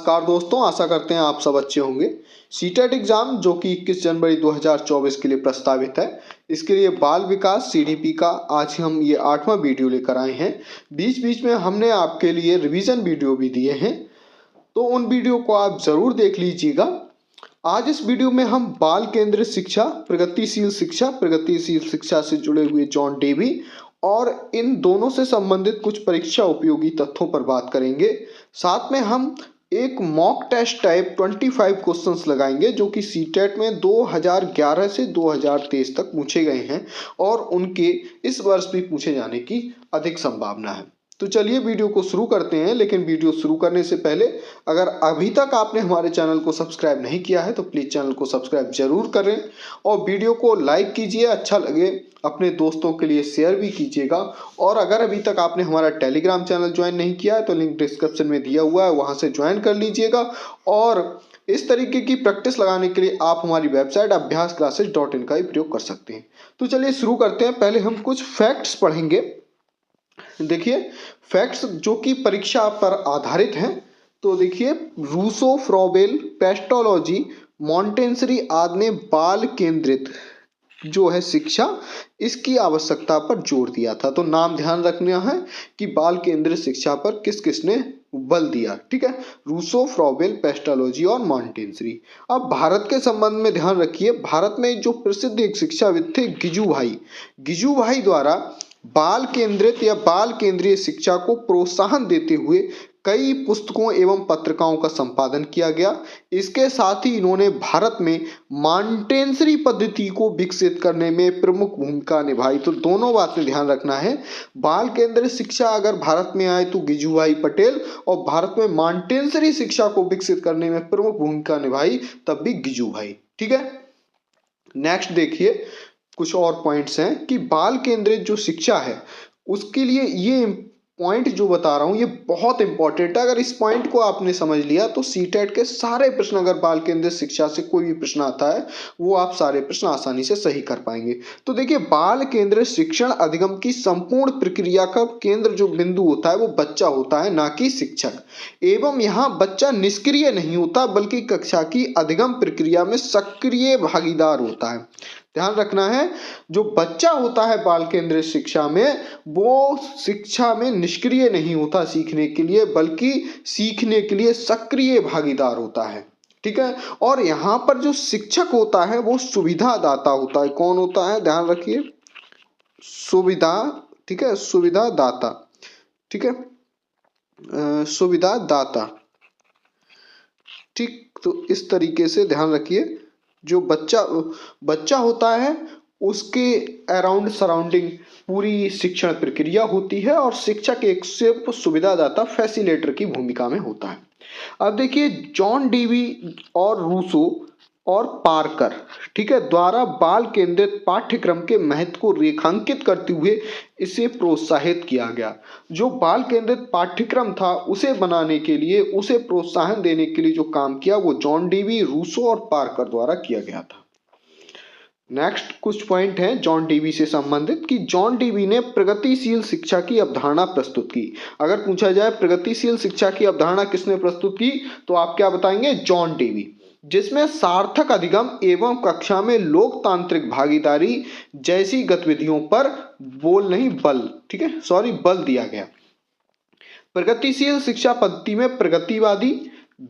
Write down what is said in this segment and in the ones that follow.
नमस्कार दोस्तों, आशा करते हैं आप सब अच्छे होंगे। सीटेट एग्जाम जो कि 21 जनवरी 2024 के लिए प्रस्तावित है, इसके लिए बाल विकास सीडीपी का आज हम ये 8वां वीडियो लेकर आए हैं। बीच बीच में हमने आपके लिए रिवीजन वीडियो भी दिए हैं, तो उन वीडियो को आप ज़रूर देख लीजिएगा। आज इस वीडियो में हम बाल केंद्रित शिक्षा, प्रगतिशील शिक्षा से जुड़े हुए जॉन डेवी और इन दोनों से संबंधित कुछ परीक्षा उपयोगी तथ्यों पर बात करेंगे। साथ में हम एक मॉक टेस्ट टाइप 25 क्वेश्चंस लगाएंगे जो कि सीटेट में 2011 से 2023 तक पूछे गए हैं और उनके इस वर्ष भी पूछे जाने की अधिक संभावना है। तो चलिए वीडियो को शुरू करते हैं, लेकिन वीडियो शुरू करने से पहले अगर अभी तक आपने हमारे चैनल को सब्सक्राइब नहीं किया है तो प्लीज़ चैनल को सब्सक्राइब जरूर करें और वीडियो को लाइक कीजिए, अच्छा लगे अपने दोस्तों के लिए शेयर भी कीजिएगा। और अगर अभी तक आपने हमारा टेलीग्राम चैनल ज्वाइन नहीं किया है तो लिंक डिस्क्रिप्शन में दिया हुआ है, वहाँ से ज्वाइन कर लीजिएगा। और इस तरीके की प्रैक्टिस लगाने के लिए आप हमारी वेबसाइट abhyasclasses.in का ही प्रयोग कर सकते हैं। तो चलिए शुरू करते हैं। पहले हम कुछ फैक्ट्स पढ़ेंगे। देखिए, फैक्ट्स जो कि परीक्षा पर आधारित हैं। तो देखिए, रूसो, फ्रॉबेल, पेस्टोलॉजी, मॉन्टेसरी आदि ने बाल केंद्रित जो है शिक्षा, इसकी आवश्यकता पर जोर दिया था। तो नाम ध्यान रखना है कि बाल केंद्रित शिक्षा पर किस किसने बल दिया। ठीक है, रूसो, फ्रॉबेल, पेस्टोलॉजी और मॉन्टेसरी। अब भारत के संबंध में ध्यान रखिए, भारत में जो प्रसिद्ध एक शिक्षाविद थे गिजुभाई द्वारा बाल केंद्रित या बाल केंद्रीय शिक्षा को प्रोत्साहन देते हुए कई पुस्तकों एवं पत्रिकाओं का संपादन किया गया। इसके साथ ही इन्होंने भारत में मॉन्टेसरी पद्धति को विकसित करने में प्रमुख भूमिका निभाई। तो दोनों बातें ध्यान रखना है, बाल केंद्रित शिक्षा अगर भारत में आए तो गिजुभाई पटेल, और भारत में मॉन्टेसरी शिक्षा को विकसित करने में प्रमुख भूमिका निभाई तब भी गिजुभाई। ठीक है, नेक्स्ट देखिए, कुछ और पॉइंट्स हैं कि बाल केंद्रित जो शिक्षा है उसके लिए ये पॉइंट जो बता रहा हूँ ये बहुत इंपॉर्टेंट है। अगर इस पॉइंट को आपने समझ लिया तो सीटेट के सारे प्रश्न, अगर बाल केंद्रित शिक्षा से कोई भी प्रश्न आता है वो आप सारे प्रश्न आसानी से सही कर पाएंगे। तो देखिए, बाल केंद्रित शिक्षण अधिगम की संपूर्ण प्रक्रिया का केंद्र जो बिंदु होता है वो बच्चा होता है, ना कि शिक्षक। एवं यहाँ बच्चा निष्क्रिय नहीं होता बल्कि कक्षा की अधिगम प्रक्रिया में सक्रिय भागीदार होता है। ध्यान रखना है, जो बच्चा होता है बाल केंद्रित शिक्षा में वो शिक्षा में निष्क्रिय नहीं होता सीखने के लिए, बल्कि सीखने के लिए सक्रिय भागीदार होता है। ठीक है, और यहाँ पर जो शिक्षक होता है वो सुविधादाता होता है। कौन होता है, ध्यान रखिए, सुविधा। ठीक है, सुविधादाता। ठीक है, सुविधादाता। ठीक, तो इस तरीके से ध्यान रखिए, जो बच्चा होता है उसके अराउंड सराउंडिंग पूरी शिक्षण प्रक्रिया होती है और शिक्षक एक सिर्फ सुविधादाता, फैसिलिटेटर की भूमिका में होता है। अब देखिए, जॉन डेवी और रूसो और पार्कर, ठीक है, द्वारा बाल केंद्रित पाठ्यक्रम के महत्व को रेखांकित करते हुए इसे प्रोत्साहित किया गया। जो बाल केंद्रित पाठ्यक्रम था उसे बनाने के लिए, उसे प्रोत्साहन देने के लिए जो काम किया वो जॉन डेवी, रूसो और पार्कर द्वारा किया गया था। नेक्स्ट कुछ पॉइंट हैं जॉन डेवी से संबंधित कि जॉन डेवी ने प्रगतिशील शिक्षा की अवधारणा प्रस्तुत की। अगर पूछा जाए प्रगतिशील शिक्षा की अवधारणा किसने प्रस्तुत की तो आप क्या बताएंगे, जॉन डेवी, जिसमें सार्थक अधिगम एवं कक्षा में लोकतांत्रिक भागीदारी जैसी गतिविधियों पर बल दिया गया। प्रगतिशील शिक्षा पद्धति में प्रगतिवादी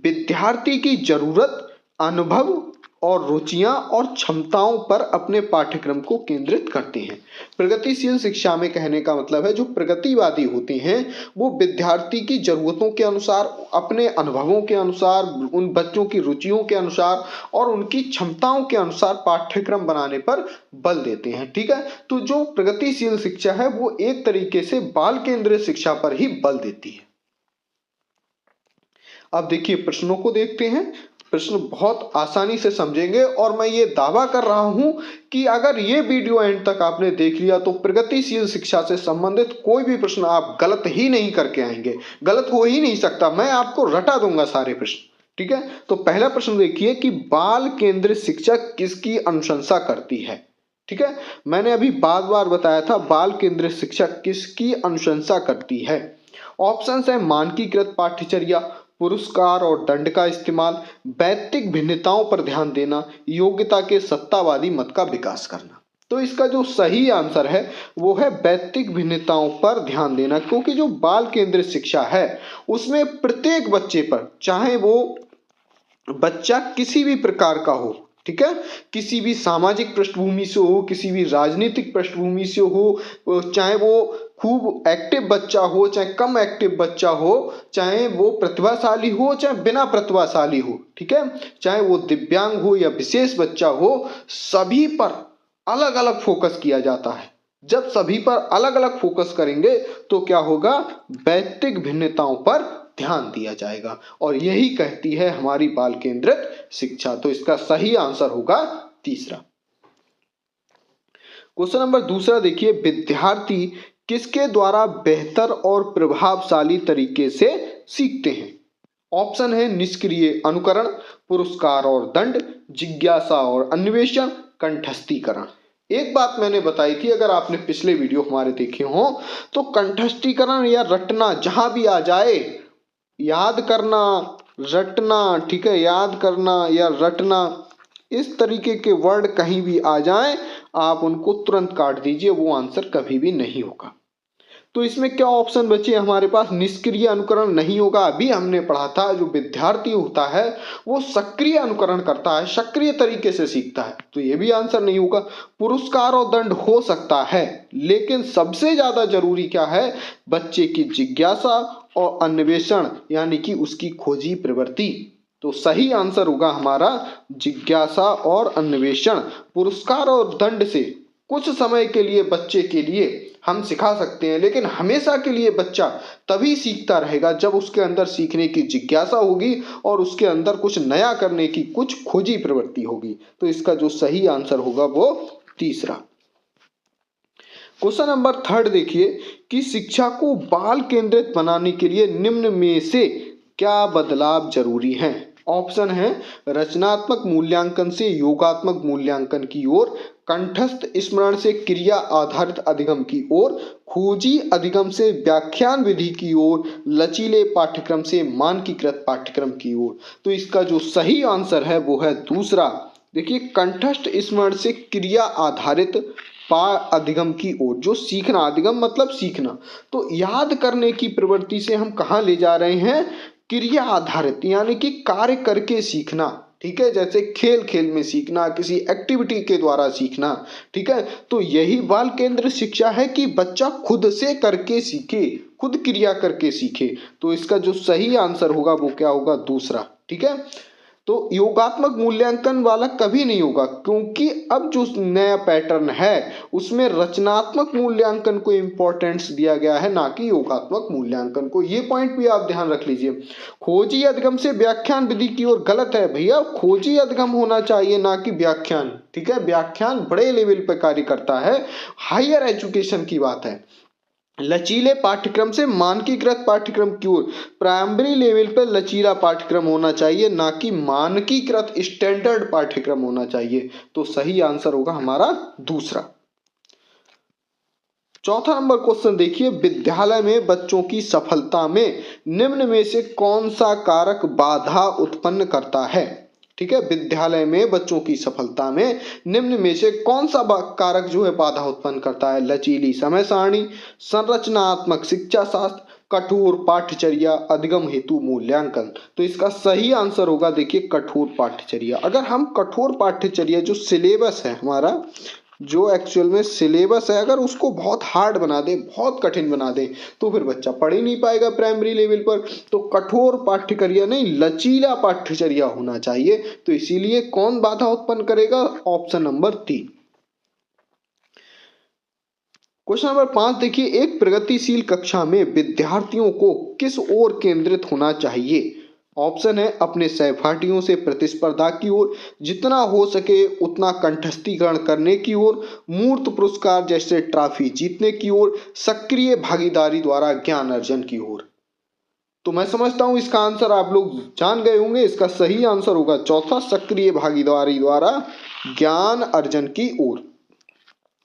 विद्यार्थी की जरूरत, अनुभव और रुचियां और क्षमताओं पर अपने पाठ्यक्रम को केंद्रित करते हैं। प्रगतिशील शिक्षा में कहने का मतलब है जो प्रगतिवादी होते हैं वो विद्यार्थी की जरूरतों के अनुसार, अपने अनुभवों के अनुसार, उन बच्चों की रुचियों के अनुसार और उनकी क्षमताओं के अनुसार पाठ्यक्रम बनाने पर बल देते हैं। ठीक है, तो जो प्रगतिशील शिक्षा है वो एक तरीके से बाल केंद्रित शिक्षा पर ही बल देती है। अब देखिए, प्रश्नों को देखते हैं। प्रश्न बहुत आसानी से समझेंगे और मैं ये दावा कर रहा हूं कि अगर ये वीडियो एंड तक आपने देख लिया तो प्रगतिशील शिक्षा से संबंधित कोई भी प्रश्न आप गलत ही नहीं करके आएंगे, गलत हो ही नहीं सकता, मैं आपको रटा दूंगा सारे प्रश्न। ठीक है, तो पहला प्रश्न देखिए कि बाल केंद्रित शिक्षा किसकी अनुशंसा करती है। ठीक है, मैंने अभी बार बताया था बाल केंद्रित शिक्षा किसकी अनुशंसा करती है। ऑप्शन है मानकीकृत पाठ्यचर्या, पुरस्कार और दंड का इस्तेमाल, वैयक्तिक भिन्नताओं पर ध्यान देना, योग्यता के सत्तावादी मत का विकास करना। तो इसका जो सही आंसर है वो है वैयक्तिक भिन्नताओं पर ध्यान देना, क्योंकि जो बाल केंद्रित शिक्षा है उसमें प्रत्येक बच्चे पर, चाहे वो बच्चा किसी भी प्रकार का हो, ठीक है, किसी भी सामाजिक पृष्ठभूमि से हो, किसी भी राजनीतिक पृष्ठभूमि से हो, चाहे वो खूब एक्टिव बच्चा हो, चाहे कम एक्टिव बच्चा हो, चाहे वो प्रतिभाशाली हो, चाहे बिना प्रतिभाशाली हो, ठीक है, चाहे वो दिव्यांग हो या विशेष बच्चा हो, सभी पर अलग अलग फोकस किया जाता है। जब सभी पर अलग अलग फोकस करेंगे तो क्या होगा, वैयक्तिक भिन्नताओं पर ध्यान दिया जाएगा, और यही कहती है हमारी बाल केंद्रित शिक्षा। तो इसका सही आंसर होगा तीसरा। क्वेश्चन नंबर दूसरा देखिए, विद्यार्थी किसके द्वारा बेहतर और प्रभावशाली तरीके से सीखते हैं? ऑप्शन है निष्क्रिय अनुकरण, पुरस्कार और दंड, जिज्ञासा और अन्वेषण, कंठस्थीकरण। एक बात मैंने बताई थी, अगर आपने पिछले वीडियो हमारे देखे हो, तो कंठस्थीकरण या रटना जहां भी आ जाए, याद करना, रटना, ठीक है, याद करना या रटना, इस तरीके के वर्ड कहीं भी आ जाएं, आप उनको तुरंत काट दीजिए, वो आंसर कभी भी नहीं होगा। तो इसमें क्या ऑप्शन बचे हमारे पास, निष्क्रिय अनुकरण नहीं होगा। अभी हमने पढ़ा था जो विद्यार्थी होता है वो सक्रिय अनुकरण करता है, सक्रिय तरीके से सीखता है, तो ये भी आंसर नहीं होगा। पुरस्कार और दंड हो सकता है, लेकिन सबसे ज्यादा जरूरी क्या है, बच्चे की जिज्ञासा और अन्वेषण, यानी कि उसकी खोजी प्रवृत्ति। तो सही आंसर होगा हमारा जिज्ञासा और अन्वेषण। पुरस्कार और दंड से कुछ समय के लिए बच्चे के लिए हम सिखा सकते हैं, लेकिन हमेशा के लिए बच्चा तभी सीखता रहेगा जब उसके अंदर सीखने की जिज्ञासा होगी और उसके अंदर कुछ नया करने की कुछ खोजी प्रवृत्ति होगी। तो इसका जो सही आंसर होगा वो तीसरा। क्वेश्चन नंबर थर्ड देखिए कि शिक्षा को बाल केंद्रित बनाने के लिए निम्न में से क्या बदलाव जरूरी हैं? ऑप्शन है रचनात्मक मूल्यांकन से योगात्मक मूल्यांकन की ओर, कंठस्थ स्मरण से क्रिया आधारित अधिगम की ओर, खोजी अधिगम से व्याख्यान विधि की ओर, लचीले पाठ्यक्रम से मानकीकृत पाठ्यक्रम की ओर। तो इसका जो सही आंसर है वो है दूसरा। देखिए, कंठस्थ स्मरण से क्रिया आधारित अधिगम की ओर, जो सीखना, अधिगम मतलब सीखना, तो याद करने की प्रवृत्ति से हम कहाँ ले जा रहे हैं, क्रिया आधारित, यानी कि कार्य करके सीखना, ठीक है, जैसे खेल खेल में सीखना, किसी एक्टिविटी के द्वारा सीखना, ठीक है। तो यही बाल केंद्र शिक्षा है कि बच्चा खुद से करके सीखे, खुद क्रिया करके सीखे। तो इसका जो सही आंसर होगा वो क्या होगा, दूसरा, ठीक है। तो योगात्मक मूल्यांकन वाला कभी नहीं होगा, क्योंकि अब जो नया पैटर्न है उसमें रचनात्मक मूल्यांकन को इंपॉर्टेंस दिया गया है, ना कि योगात्मक मूल्यांकन को। ये पॉइंट भी आप ध्यान रख लीजिए। खोजी अधिगम से व्याख्यान विधि की ओर, गलत है भैया, खोजी अधिगम होना चाहिए ना कि व्याख्यान, ठीक है। व्याख्यान बड़े लेवल पर कार्य करता है, हायर एजुकेशन की बात है। लचीले पाठ्यक्रम से मानकीकृत पाठ्यक्रम की ओर, प्राइमरी लेवल पर लचीला पाठ्यक्रम होना चाहिए, ना कि मानकीकृत स्टैंडर्ड पाठ्यक्रम होना चाहिए। तो सही आंसर होगा हमारा दूसरा। चौथा नंबर क्वेश्चन देखिए, विद्यालय में बच्चों की सफलता में निम्न में से कौन सा कारक बाधा उत्पन्न करता है? ठीक है, विद्यालय में बच्चों की सफलता में निम्न में से कौन सा कारक जो है बाधा उत्पन्न करता है? लचीली समय सारणी, संरचनात्मक शिक्षा शास्त्र, कठोर पाठ्यचर्या, अधिगम हेतु मूल्यांकन। तो इसका सही आंसर होगा, देखिए, कठोर पाठ्यचर्या। अगर हम कठोर पाठ्यचर्या, जो सिलेबस है हमारा, जो एक्चुअल में सिलेबस है, अगर उसको बहुत हार्ड बना दे, बहुत कठिन बना दे, तो फिर बच्चा पढ़ ही नहीं पाएगा प्राइमरी लेवल पर। तो कठोर पाठ्यचर्या नहीं, लचीला पाठ्यचर्या होना चाहिए। तो इसीलिए कौन बाधा उत्पन्न करेगा? Option number 3। क्वेश्चन नंबर 5 देखिए, एक प्रगतिशील कक्षा में विद्यार्थियों को किस ओर केंद्रित होना चाहिए? ऑप्शन है अपने सहपाठियों से प्रतिस्पर्धा की ओर, जितना हो सके उतना कंठस्थीकरण करने की ओर, मूर्त पुरस्कार जैसे ट्रॉफी जीतने की ओर, सक्रिय भागीदारी द्वारा ज्ञान अर्जन की ओर। तो मैं समझता हूं इसका आंसर आप लोग जान गए होंगे। इसका सही आंसर होगा चौथा, सक्रिय भागीदारी द्वारा ज्ञान अर्जन की ओर,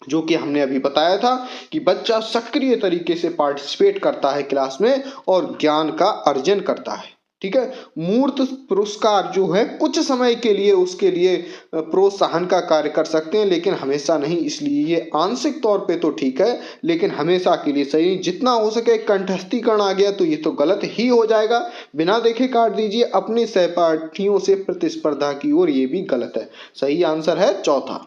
जो कि हमने अभी बताया था कि बच्चा सक्रिय तरीके से पार्टिसिपेट करता है क्लास में और ज्ञान का अर्जन करता है। ठीक है। मूर्त पुरस्कार जो है कुछ समय के लिए उसके लिए प्रोत्साहन का कार्य कर सकते हैं, लेकिन हमेशा नहीं, इसलिए ये आंशिक तौर पे तो ठीक है लेकिन हमेशा के लिए सही नहीं। जितना हो सके कंठस्थीकरण आ गया तो ये तो गलत ही हो जाएगा, बिना देखे काट दीजिए। अपने सहपाठियों से प्रतिस्पर्धा की ओर, ये भी गलत है। सही आंसर है चौथा।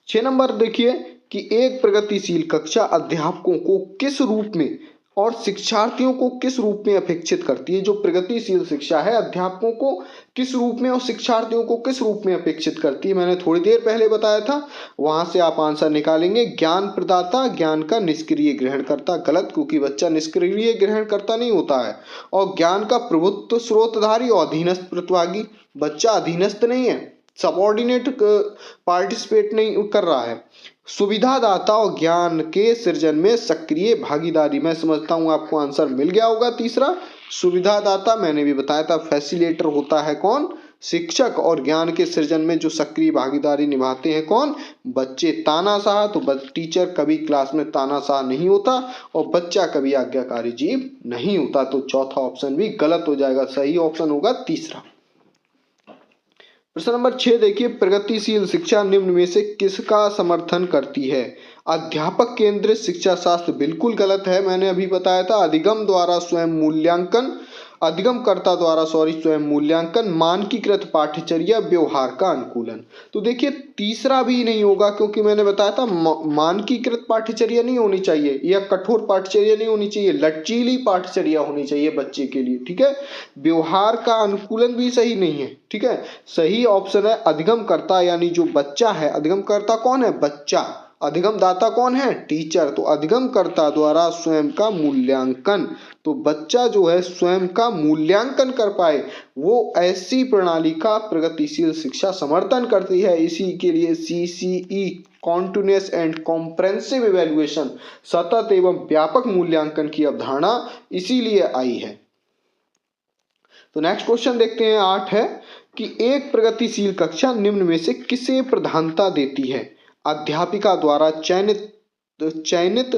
6 नंबर देखिए कि एक प्रगतिशील कक्षा अध्यापकों को किस रूप में और शिक्षार्थियों को किस रूप में अपेक्षित करती है। जो प्रगतिशील शिक्षा है अध्यापकों को किस रूप में और शिक्षार्थियों को किस रूप में अपेक्षित करती है, मैंने थोड़ी देर पहले बताया था, वहां से आप आंसर निकालेंगे। ज्ञान प्रदाता, ज्ञान का निष्क्रिय ग्रहण करता। गलत, क्योंकि बच्चा निष्क्रिय ग्रहण करता नहीं होता है। और ज्ञान का प्रभुत्व स्रोतधारी और अधीनस्थ प्रतिभागी, बच्चा अधीनस्थ नहीं है, सबऑर्डिनेट पार्टिसिपेट नहीं कर रहा है। सुविधादाता और ज्ञान के सृजन में सक्रिय भागीदारी, मैं समझता हूं आपको आंसर मिल गया होगा। तीसरा सुविधादाता मैंने भी बताया था, फैसिलिटेटर होता है कौन, शिक्षक। और ज्ञान के सृजन में जो सक्रिय भागीदारी निभाते हैं कौन, बच्चे। तानाशाह, तो टीचर कभी क्लास में तानाशाह नहीं होता और बच्चा कभी आज्ञाकारी जीव नहीं होता। तो चौथा ऑप्शन भी गलत हो जाएगा, सही ऑप्शन होगा तीसरा। प्रश्न नंबर 6 देखिए, प्रगतिशील शिक्षा निम्न में से किसका समर्थन करती है। अध्यापक केंद्रित शिक्षा शास्त्र बिल्कुल गलत है, मैंने अभी बताया था। अधिगम द्वारा स्वयं मूल्यांकन, अधिगमकर्ता द्वारा स्वयं मूल्यांकन, मानकीकृत पाठ्यचर्या, व्यवहार का अनुकूलन। तो देखिए तीसरा भी नहीं होगा, क्योंकि मैंने बताया था मानकीकृत पाठ्यचर्या नहीं होनी चाहिए या कठोर पाठ्यचर्या नहीं होनी चाहिए, लचीली पाठ्यचर्या होनी चाहिए बच्चे के लिए, ठीक है। व्यवहार का अनुकूलन भी सही नहीं है, ठीक है। सही ऑप्शन है अधिगमकर्ता, यानी जो बच्चा है, अधिगमकर्ता कौन है, बच्चा। अधिगमदाता कौन है, टीचर। तो अधिगमकर्ता द्वारा स्वयं का मूल्यांकन, तो बच्चा जो है स्वयं का मूल्यांकन कर पाए, वो ऐसी प्रणाली का प्रगतिशील शिक्षा समर्थन करती है। इसी के लिए CCE continuous and comprehensive evaluation, सतत एवं व्यापक मूल्यांकन की अवधारणा इसीलिए आई है। तो नेक्स्ट क्वेश्चन देखते हैं, 8 है कि एक प्रगतिशील कक्षा निम्न में से किसे प्रधानता देती है। अध्यापिका द्वारा चयनित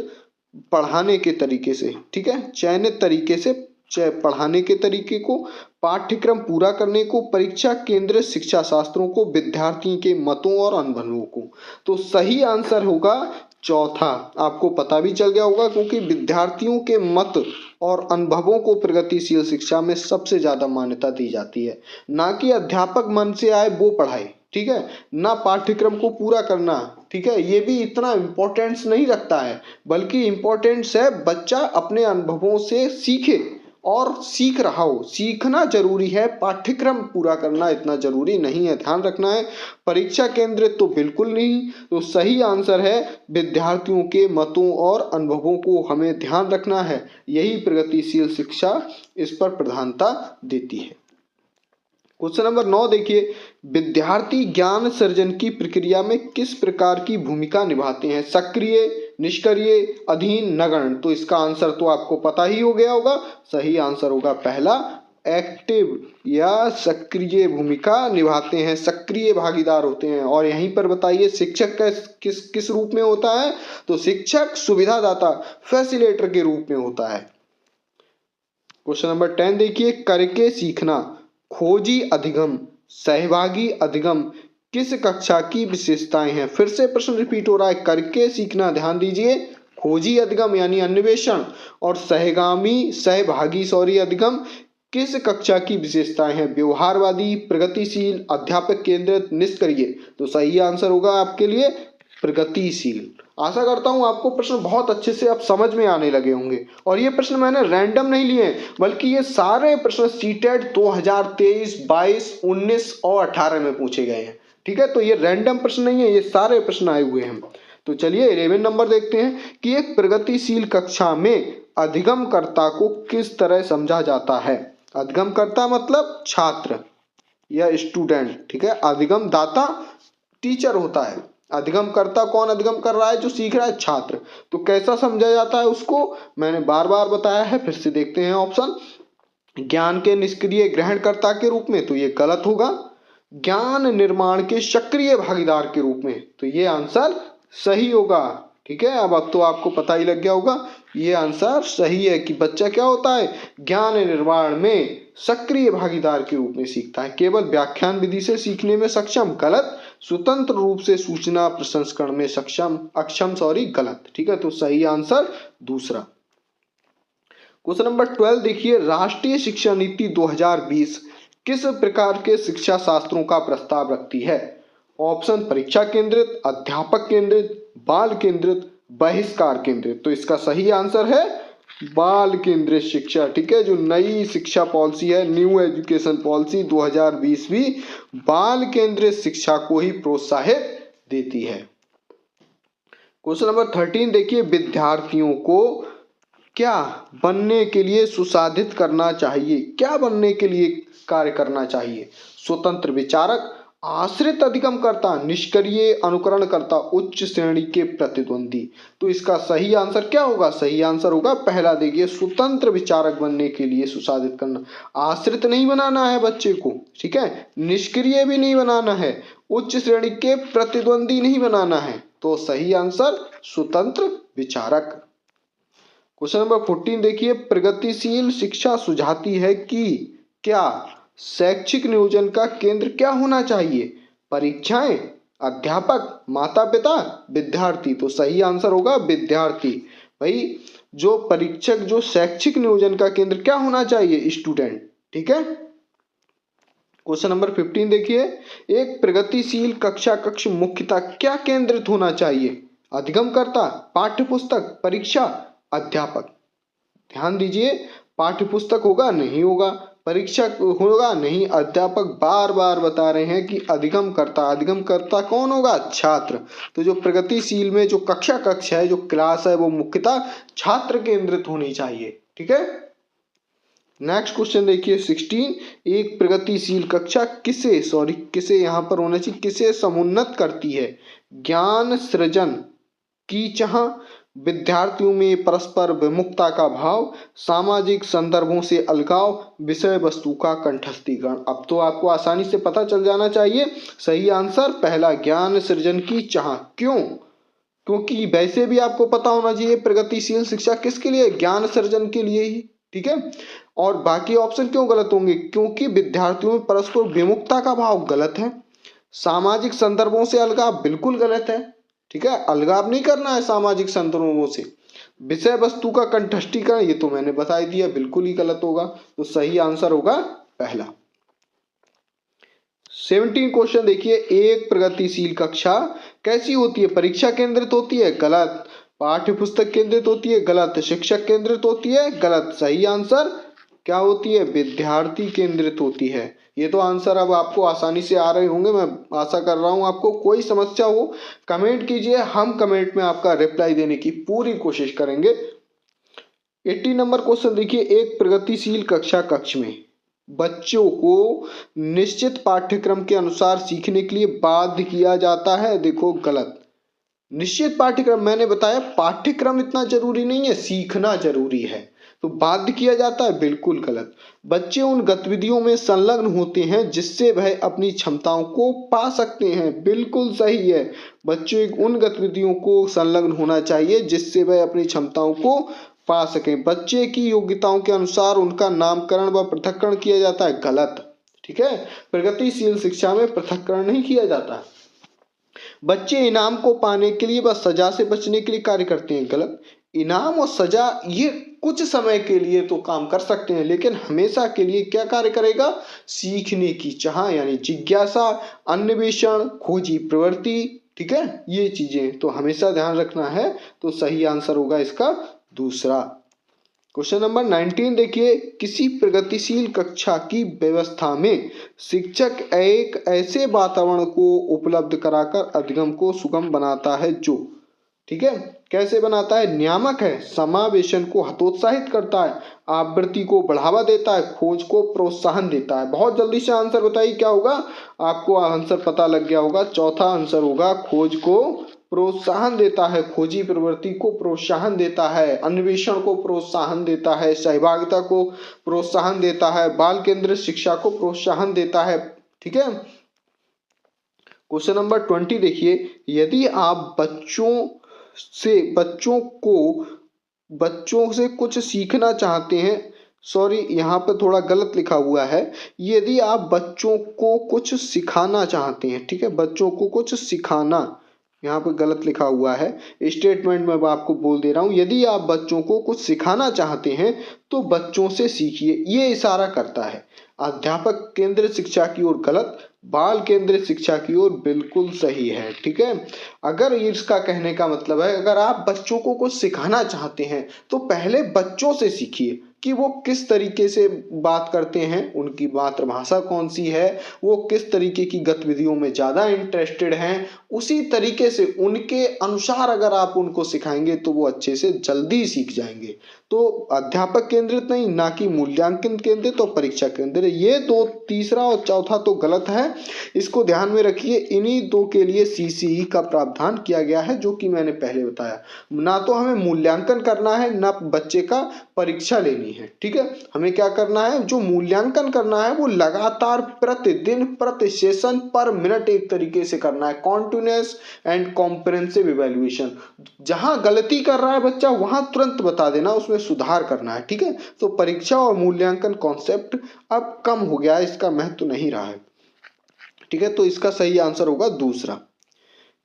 पढ़ाने के तरीके से, ठीक है, चयनित तरीके से पढ़ाने के तरीके को, पाठ्यक्रम पूरा करने को, परीक्षा केंद्रित शिक्षा शास्त्रों को, विद्यार्थी के मतों और अनुभवों को। तो सही आंसर होगा चौथा। आपको पता भी चल गया होगा, क्योंकि विद्यार्थियों के मत और अनुभवों को प्रगतिशील शिक्षा में सबसे ज्यादा मान्यता दी जाती है, ना कि अध्यापक मन से आए वो पढ़ाए, ठीक है, ना पाठ्यक्रम को पूरा करना, ठीक है, ये भी इतना इम्पोर्टेंस नहीं रखता है, बल्कि इम्पोर्टेंस है बच्चा अपने अनुभवों से सीखे और सीख रहा हो। सीखना जरूरी है, पाठ्यक्रम पूरा करना इतना जरूरी नहीं है, ध्यान रखना है। परीक्षा केंद्रित तो बिल्कुल नहीं। तो सही आंसर है विद्यार्थियों के मतों और अनुभवों को हमें ध्यान रखना है, यही प्रगतिशील शिक्षा इस पर प्रधानता देती है। क्वेश्चन नंबर 9 देखिए, विद्यार्थी ज्ञान सर्जन की प्रक्रिया में किस प्रकार की भूमिका निभाते हैं। सक्रिय, निष्क्रिय, अधीन, नगण्य। तो इसका आंसर तो आपको पता ही हो गया होगा, सही आंसर होगा पहला, एक्टिव या सक्रिय भूमिका निभाते हैं, सक्रिय भागीदार होते हैं। और यहीं पर बताइए शिक्षक का किस रूप में होता है। तो शिक्षक सुविधादाता, फैसिलिटेटर के रूप में होता है। क्वेश्चन नंबर 10 देखिए, करके सीखना, खोजी अधिगम, सहभागी अधिगम किस कक्षा की विशेषताएं हैं। फिर से प्रश्न रिपीट हो रहा है, करके सीखना, ध्यान दीजिए, खोजी अधिगम यानी अन्वेषण, और सहभागी अधिगम किस कक्षा की विशेषताएं हैं। व्यवहारवादी, प्रगतिशील, अध्यापक केंद्रित, निष्क्रिय। तो सही आंसर होगा आपके लिए प्रगतिशील। आशा करता हूं आपको प्रश्न बहुत अच्छे से अब समझ में आने लगे होंगे। और ये प्रश्न मैंने रैंडम नहीं लिए, बल्कि ये सारे प्रश्न सीटेट 2023, 22, 19 और 18 में पूछे गए हैं, ठीक है। तो ये रैंडम प्रश्न नहीं है, ये सारे प्रश्न आए हुए हैं। तो चलिए 11 नंबर देखते हैं कि एक प्रगतिशील कक्षा में अधिगमकर्ता को किस तरह समझा जाता है। अधिगमकर्ता मतलब छात्र या स्टूडेंट, ठीक है। अधिगमदाता टीचर होता है, अधिगमकर्ता कौन अधिगम कर रहा है, जो सीख रहा है, छात्र। तो कैसा समझा जाता है उसको, मैंने बार बार बताया है, फिर से देखते हैं ऑप्शन। ज्ञान के निष्क्रिय ग्रहणकर्ता के रूप में, तो ये गलत होगा। ज्ञान निर्माण के सक्रिय भागीदार के रूप में, तो ये आंसर सही होगा, ठीक है। अब तो आपको पता ही लग गया होगा ये आंसर सही है कि बच्चा क्या होता है, ज्ञान निर्माण में सक्रिय भागीदार के रूप में सीखता है। केवल व्याख्यान विधि से सीखने में सक्षम, गलत। स्वतंत्र रूप से सूचना प्रसंस्करण में अक्षम, गलत। ठीक है, तो सही आंसर दूसरा। क्वेश्चन नंबर 12 देखिए, राष्ट्रीय शिक्षा नीति 2020 किस प्रकार के शिक्षा शास्त्रों का प्रस्ताव रखती है? ऑप्शन परीक्षा केंद्रित, अध्यापक केंद्रित, बाल केंद्रित, बहिष्कार केंद्रित। तो इसका सही आंसर है बाल केंद्रित शिक्षा। ठीक है, जो नई शिक्षा पॉलिसी है, न्यू एजुकेशन पॉलिसी 2020 भी बाल केंद्रित शिक्षा को ही प्रोत्साहित देती है। क्वेश्चन नंबर 13 देखिए, विद्यार्थियों को क्या बनने के लिए सुसाधित करना चाहिए? क्या बनने के लिए कार्य करना चाहिए? स्वतंत्र विचारक, आश्रित अधिगमकर्ता, निष्क्रिय अनुकरणकर्ता, उच्च श्रेणी के प्रतिद्वंदी। तो इसका सही आंसर क्या होगा? सही आंसर होगा पहला। देखिए, स्वतंत्र विचारक बनने के लिए सुसाधित करना, आश्रित नहीं बनाना है बच्चे को, ठीक है, निष्क्रिय भी नहीं बनाना है, उच्च श्रेणी के प्रतिद्वंदी नहीं बनाना है। तो सही आंसर स्वतंत्र विचारक। क्वेश्चन नंबर 14 देखिए, प्रगतिशील शिक्षा सुझाती है कि क्या शैक्षिक नियोजन का केंद्र क्या होना चाहिए? परीक्षाएं, अध्यापक, माता पिता, विद्यार्थी। तो सही आंसर होगा विद्यार्थी। भाई, जो परीक्षक, जो शैक्षिक नियोजन का केंद्र क्या होना चाहिए? स्टूडेंट। ठीक है। क्वेश्चन नंबर 15 देखिए, एक प्रगतिशील कक्षा कक्ष मुख्यतः क्या केंद्रित होना चाहिए? अधिगमकर्ता, पाठ्यपुस्तक, परीक्षा, अध्यापक। ध्यान दीजिए, पाठ्यपुस्तक होगा नहीं होगा, परीक्षा होगा नहीं, अध्यापक। बार बार बता रहे हैं कि अधिगमकर्ता। अधिगमकर्ता कौन होगा? छात्र। तो जो प्रगतिशील में जो कक्षा कक्ष है, जो क्लास है, वो मुख्यतः छात्र केंद्रित होनी चाहिए। ठीक है। नेक्स्ट क्वेश्चन देखिए 16, एक प्रगतिशील कक्षा किसे यहाँ पर होना चाहिए, किसे समुन्नत करती है? ज्ञान सृजन की चाह, विद्यार्थियों में परस्पर विमुखता का भाव, सामाजिक संदर्भों से अलगाव, विषय वस्तु का कंठस्थीकरण। अब तो आपको आसानी से पता चल जाना चाहिए। सही आंसर पहला, ज्ञान सृजन की चाह। क्यों? क्योंकि वैसे भी आपको पता होना चाहिए प्रगतिशील शिक्षा किसके लिए? ज्ञान सृजन के लिए ही। ठीक है। और बाकी ऑप्शन क्यों गलत होंगे? क्योंकि विद्यार्थियों में परस्पर विमुखता का भाव गलत है, सामाजिक संदर्भों से अलगाव बिल्कुल गलत है। ठीक है, अलगाव नहीं करना है सामाजिक संदर्भों से। विषय वस्तु का कंठस्थीकरण, ये तो मैंने बता ही दिया, बिल्कुल ही गलत होगा। तो सही आंसर होगा पहला। 17 क्वेश्चन देखिए, एक प्रगतिशील कक्षा कैसी होती है? परीक्षा केंद्रित होती है? गलत। पाठ्य पुस्तक केंद्रित होती है? गलत। शिक्षक केंद्रित होती है? गलत। सही आंसर क्या होती है? विद्यार्थी केंद्रित होती है। ये तो आंसर अब आपको आसानी से आ रहे होंगे, मैं आशा कर रहा हूं। आपको कोई समस्या हो कमेंट कीजिए, हम कमेंट में आपका रिप्लाई देने की पूरी कोशिश करेंगे। 80 नंबर क्वेश्चन देखिए, एक प्रगतिशील कक्षा कक्ष में बच्चों को निश्चित पाठ्यक्रम के अनुसार सीखने के लिए बाध्य किया जाता है? देखो गलत। निश्चित पाठ्यक्रम, मैंने बताया पाठ्यक्रम इतना जरूरी नहीं है, सीखना जरूरी है। तो बाध्य किया जाता है, बिल्कुल गलत। बच्चे उन गतिविधियों में संलग्न होते हैं जिससे वह अपनी क्षमताओं को पा सकते हैं, बिल्कुल सही है। बच्चे उन गतिविधियों को संलग्न होना चाहिए जिससे वह अपनी क्षमताओं को पा सकें। बच्चे की योग्यताओं के अनुसार उनका नामकरण व पृथक्करण किया जाता है, गलत। ठीक है, प्रगतिशील शिक्षा में पृथक्करण नहीं किया जाता। बच्चे इनाम को पाने के लिए व सजा से बचने के लिए कार्य करते हैं, गलत। इनाम और सजा ये कुछ समय के लिए तो काम कर सकते हैं, लेकिन हमेशा के लिए क्या कार्य करेगा? सीखने की चाह, यानी जिज्ञासा, अन्वेषण, खोजी प्रवृत्ति। ठीक है, ये चीजें तो हमेशा ध्यान रखना है। तो सही आंसर होगा इसका दूसरा। क्वेश्चन नंबर 19 देखिए, किसी प्रगतिशील कक्षा की व्यवस्था में शिक्षक एक ऐसे वातावरण को उपलब्ध कराकर अधिगम को सुगम बनाता है जो, ठीक है, कैसे बनाता है? नियामक है, समावेशन को हतोत्साहित करता है, आवृत्ति को बढ़ावा देता है, खोज को प्रोत्साहन देता है। बहुत जल्दी से आंसर बताइए क्या होगा? आपको आंसर पता लग गया होगा। चौथा आंसर होगा खोज को प्रोत्साहन देता है, खोजी प्रवृत्ति को प्रोत्साहन देता है, अन्वेषण को प्रोत्साहन देता है, सहभागिता को प्रोत्साहन देता है, बाल केंद्रित शिक्षा को प्रोत्साहन देता है। ठीक है। क्वेश्चन नंबर 20 देखिए, यदि आप बच्चों को बच्चों से कुछ सीखना चाहते हैं, सॉरी यहाँ पे थोड़ा गलत लिखा हुआ है, यदि आप बच्चों को कुछ सिखाना चाहते हैं, ठीक है, बच्चों को कुछ सिखाना, यहाँ पे गलत लिखा हुआ है, स्टेटमेंट में मैं आपको बोल दे रहा हूँ, यदि आप बच्चों को कुछ सिखाना चाहते हैं तो बच्चों से सीखिए, ये इशारा करता है अध्यापक केंद्रित शिक्षा की ओर गलत, बाल केंद्रित शिक्षा की ओर बिल्कुल सही है। ठीक है, अगर इसका कहने का मतलब है अगर आप बच्चों को कुछ सिखाना चाहते हैं तो पहले बच्चों से सीखिए कि वो किस तरीके से बात करते हैं, उनकी मातृभाषा कौन सी है, वो किस तरीके की गतिविधियों में ज़्यादा इंटरेस्टेड हैं, उसी तरीके से उनके अनुसार अगर आप उनको सिखाएंगे तो वो अच्छे से जल्दी सीख जाएंगे। तो अध्यापक केंद्रित नहीं, ना कि मूल्यांकन केंद्रित और परीक्षा केंद्रित, ये दो, तीसरा और चौथा तो गलत है, इसको ध्यान में रखिए। इन्हीं दो के लिए सीसीई का प्रावधान किया गया है, जो कि मैंने पहले बताया। ना तो हमें मूल्यांकन करना है, ना बच्चे का परीक्षा लेनी है। ठीक है, हमें क्या करना है, जो मूल्यांकन करना है वो लगातार प्रतिदिन, प्रति सेशन, पर मिनट एक तरीके से करना है, कॉन्टिन्यूअस एंड कॉम्प्रिहेंसिव इवैल्यूएशन। जहां गलती कर रहा है बच्चा वहां तुरंत बता देना, उसमें सुधार करना है। ठीक है, तो परीक्षा और मूल्यांकन कॉन्सेप्ट अब कम हो गया है, इसका महत्व नहीं रहा है। ठीक है, तो इसका सही आंसर होगा दूसरा।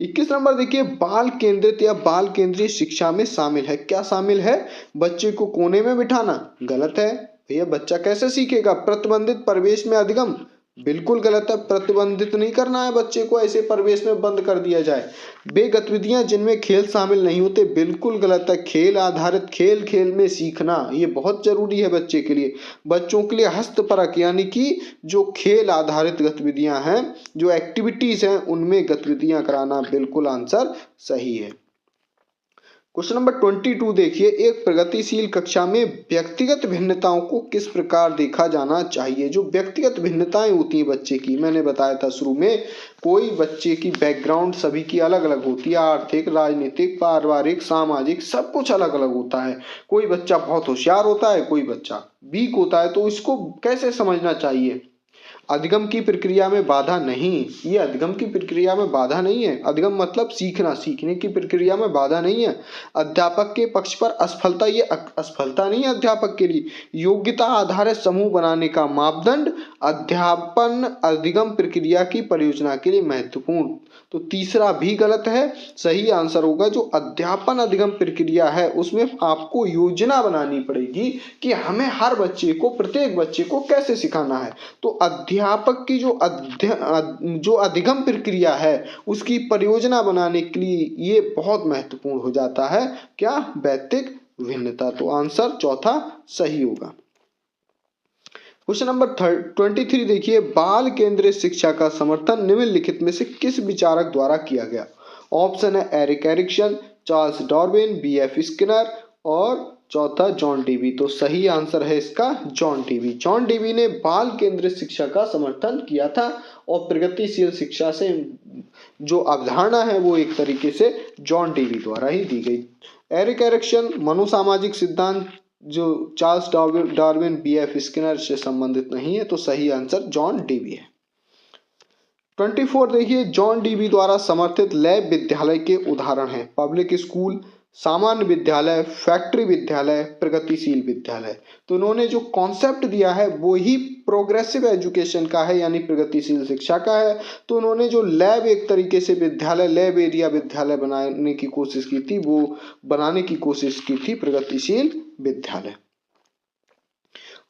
21 नंबर देखिए, बाल केंद्रित या बाल केंद्रीय शिक्षा में शामिल है, क्या शामिल है, बच्चे को कोने में बिठाना, गलत है भैया, बच्चा कैसे सीखेगा, प्रतिबंधित परिवेश में अधिगम, बिल्कुल गलत है, प्रतिबंधित नहीं करना है बच्चे को, ऐसे परिवेश में बंद कर दिया जाए। वे गतिविधियां जिनमें खेल शामिल नहीं होते, बिल्कुल गलत है, खेल आधारित, खेल खेल में सीखना ये बहुत जरूरी है बच्चे के लिए। बच्चों के लिए हस्तपरक यानी कि जो खेल आधारित गतिविधियां हैं, जो एक्टिविटीज हैं, उनमें गतिविधियां कराना बिल्कुल आंसर सही है। क्वेश्चन नंबर 22 देखिए, एक प्रगतिशील कक्षा में व्यक्तिगत भिन्नताओं को किस प्रकार देखा जाना चाहिए। जो व्यक्तिगत भिन्नताएं होती हैं बच्चे की, मैंने बताया था शुरू में, कोई बच्चे की बैकग्राउंड सभी की अलग अलग होती है, आर्थिक, राजनीतिक, पारिवारिक, सामाजिक, सब कुछ अलग अलग होता है। कोई बच्चा बहुत होशियार होता है, कोई बच्चा वीक होता है, तो इसको कैसे समझना चाहिए। अधिगम की प्रक्रिया में बाधा नहीं, ये अधिगम की प्रक्रिया में बाधा नहीं है, अधिगम मतलब सीखना, सीखने की प्रक्रिया में बाधा नहीं है। अध्यापक के पक्ष पर असफलता, ये असफलता नहीं है अध्यापक के लिए। योग्यता आधारित समूह बनाने का मापदंड अध्यापन अधिगम प्रक्रिया की परियोजना के लिए महत्वपूर्ण, तो तीसरा भी गलत है। सही आंसर होगा जो अध्यापन अधिगम प्रक्रिया है उसमें आपको योजना बनानी पड़ेगी कि हमें हर बच्चे को, प्रत्येक बच्चे को कैसे सिखाना है। तो अध्यापक की जो अधिगम प्रक्रिया है उसकी परियोजना बनाने के लिए ये बहुत महत्वपूर्ण हो जाता है, क्या, व्यक्तिगत भिन्नता, तो आंसर चौथा सही होगा। क्वेश्चन नंबर 23 देखिए, बाल केंद्रित शिक्षा का समर्थन निम्नलिखित में से किस विचारक द्वारा किया गया। ऑप्शन है Erik Erikson, Charles Darwin, BF Skinner और चौथा जॉन डीवी, तो सही आंसर है इसका जॉन डीवी। जॉन डीवी ने बाल केंद्रित शिक्षा का समर्थन किया था और प्रगतिशील शिक्षा से जो अवधारणा है वो एक तरीके से जॉन डीवी द्वारा ही दी गई। एरिक एरिक्सन मनोसामाजिक सिद्धांत, जो चार्ल्स डार्विन, बीएफ स्किनर से संबंधित नहीं है, तो सही आंसर जॉन डीवी है। 24 देखिए, जॉन डीवी द्वारा समर्थित लैब विद्यालय के उदाहरण हैं पब्लिक स्कूल, सामान्य विद्यालय, फैक्ट्री विद्यालय, प्रगतिशील विद्यालय। तो उन्होंने जो कॉन्सेप्ट दिया है वो ही प्रोग्रेसिव एजुकेशन का है, यानी प्रगतिशील शिक्षा का है। तो उन्होंने जो लैब एक तरीके से विद्यालय, लैब एरिया विद्यालय बनाने की कोशिश की थी, वो बनाने की कोशिश की थी प्रगतिशील विद्यालय।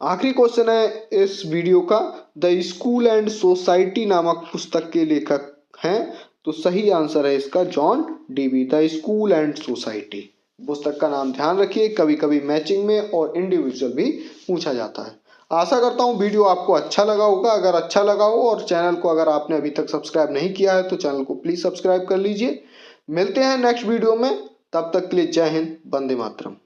आखिरी क्वेश्चन है इस वीडियो का, द स्कूल एंड सोसाइटी नामक पुस्तक के लेखक हैं, तो सही आंसर है इसका John Dewey, the school and society. पुस्तक का नाम ध्यान रखिए, कभी कभी मैचिंग में और इंडिविजुअल भी पूछा जाता है। आशा करता हूँ वीडियो आपको अच्छा लगा होगा। अगर अच्छा लगा हो और चैनल को अगर आपने अभी तक सब्सक्राइब नहीं किया है तो चैनल को प्लीज सब्सक्राइब कर लीजिए। मिलते हैं नेक्स्ट वीडियो में, तब तक के लिए जय हिंद, वंदे मातरम।